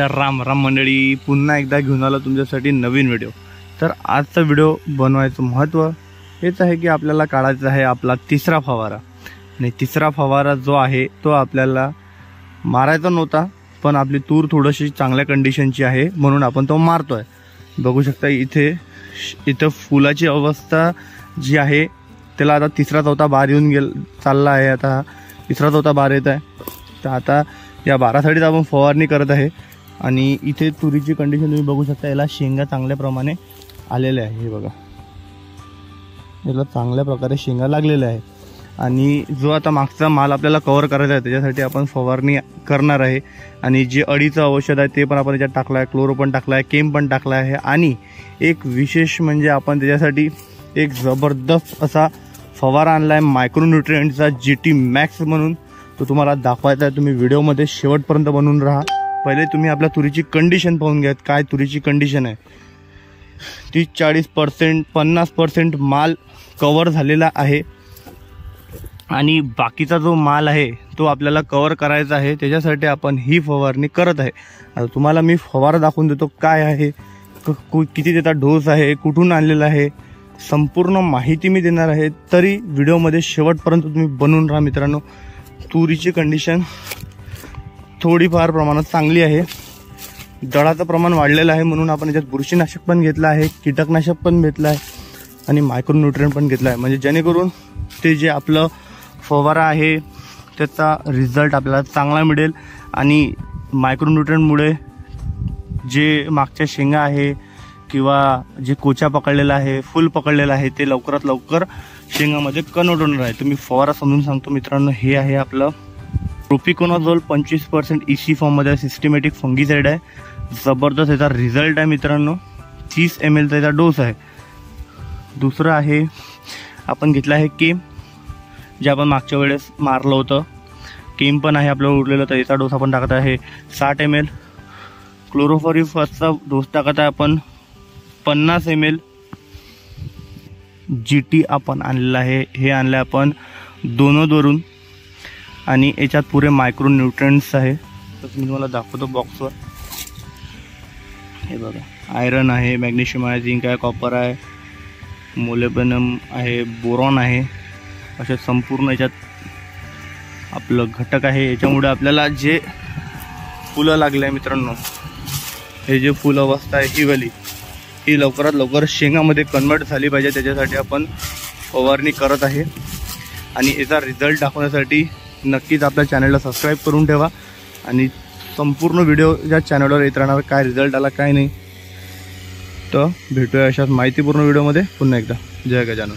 तर राम राम मंडळी, पुन्हा एकदा घेऊन आलो तुमच्यासाठी नवीन व्हिडिओ। तर आजचा व्हिडिओ बनवायचं महत्त्व हेच आहे की आपल्याला काढायचा आहे आपला तिसरा फवारा। आणि तिसरा फवारा जो आहे तो आपल्याला मारायचा नव्हता, पण आपली तूर थोडीशी चांगल्या कंडिशनची आहे म्हणून आपण तो मारतोय। बघू शकता इथे फुलाची अवस्था जी आहे त्याला आता तिसरा चौथा बार येऊन चालला आहे। आता तिसरा चौथा बार येत आहे, तर आता या बारासाठीच आपण फवारणी करत आहे। आणि इथे तुरीची कंडिशन तुम्ही बघू शकता, याला शेंगा चांगल्या प्रमाणे आलेल्या आहे। हे बघा, याला चांगल्या प्रकारे शेंगा लागलेल्या आहे। आणि जो आता मागचा माल आपल्याला कव्हर करायचा आहे त्याच्यासाठी आपण फवारणी करणार आहे। आणि जे अडीचं औषध आहे ते पण आपण याच्यात टाकलं आहे, क्लोरो पण टाकला आहे, केम पण टाकला आहे। आणि एक विशेष म्हणजे आपण त्याच्यासाठी एक जबरदस्त असा फवारा आणला आहे मायक्रोन्यूट्रिएंटचा GT Max म्हणून। तो तुम्हाला दाखवायचा आहे, तुम्ही व्हिडिओमध्ये शेवटपर्यंत बनून राहा। पहिले तुम्ही आपल्या तुरीची कंडिशन पाहून घ्या, काय तुरीची कंडिशन आहे। 30-40% 50% माल कव्हर झालेला आहे आणि बाकीचा जो माल आहे तो आपल्याला कव्हर करायचा आहे। त्याच्यासाठी आपण ही फवारणी करत आहे। आता तुम्हाला मी फवारा दाखवून देतो काय आहे, किती त्याचा डोस आहे, कुठून आणलेला आहे, संपूर्ण माहिती मी देणार आहे। तरी व्हिडिओमध्ये शेवटपर्यंत तुम्ही बनून राहा मित्रांनो। तुरीची कंडिशन थोडीफार प्रमाणात चांगली आहे, दळाचं प्रमाण वाढलेलं आहे म्हणून आपण याच्यात बुरशीनाशक पण घेतलं आहे, कीटकनाशक पण घेतलं आहे आणि मायक्रोन्यूट्रिएंट पण घेतलं आहे, म्हणजे जेणेकरून ते जे आपलं फवारा आहे त्याचा रिझल्ट आपल्याला चांगला मिळेल। आणि मायक्रोन्यूट्रिएंटमुळे जे मागच्या शेंगा आहे किंवा जे कोचा पकडलेला आहे, फुल पकडलेलं आहे, ते लवकरात लवकर शेंगामध्ये कन्वर्ट होणार आहे। तुम्ही फवारा समजून सांगतो मित्रांनो। हे आहे आपलं प्रोपिकोनाझोल 25% EC फॉर्ममध्ये सिस्टमॅटिक फंगीसाइड आहे। जबरदस्त याचा रिझल्ट आहे मित्रांनो, 30 ml त्याचा डोस आहे। दुसरं आहे आपण घेतला आहे केम, जे आपण मागच्या वेळेस मारलं होतं। केम पण आहे आपल्याला उरलेलं, तर याचा डोस आपण टाकत आहे 60 ml। क्लोरोफॉरिफॉसचा डोस टाकत आहे आपण 50 ml। GT आपण आणलेला आहे, हे आणलं आपण दोनोदवरून आणि याच्यात पुरे मायक्रोन्यूट्रिएंट्स आहे। तर मी तुम्हाला दाखवतो बॉक्सवर। हे बघा, आयरन आहे, मॅग्नेशियम आहे, झिंक आहे, कॉपर आहे, मोलिब्डेनम आहे, बोरॉन आहे, असे संपूर्ण याच्यात आपलं घटक आहे। याच्यामुळे आपल्याला जे फुलं लागले आहे मित्रांनो, हे जे फुल अवस्था आहे ही वाली, ही लवकरात लवकर शेंगामध्ये कन्वर्ट झाली पाहिजे, त्याच्यासाठी आपण फवारणी करत आहे। आणि याचा रिझल्ट दाखवण्यासाठी नक्कीच आपल्या चॅनलला सबस्क्राईब करून ठेवा आणि संपूर्ण व्हिडिओ या चॅनलवर येत राहणार, काय रिझल्ट आला काय नाही। तर भेटूया अशाच माहितीपूर्ण व्हिडिओमध्ये पुन्हा एकदा। जय गजानन।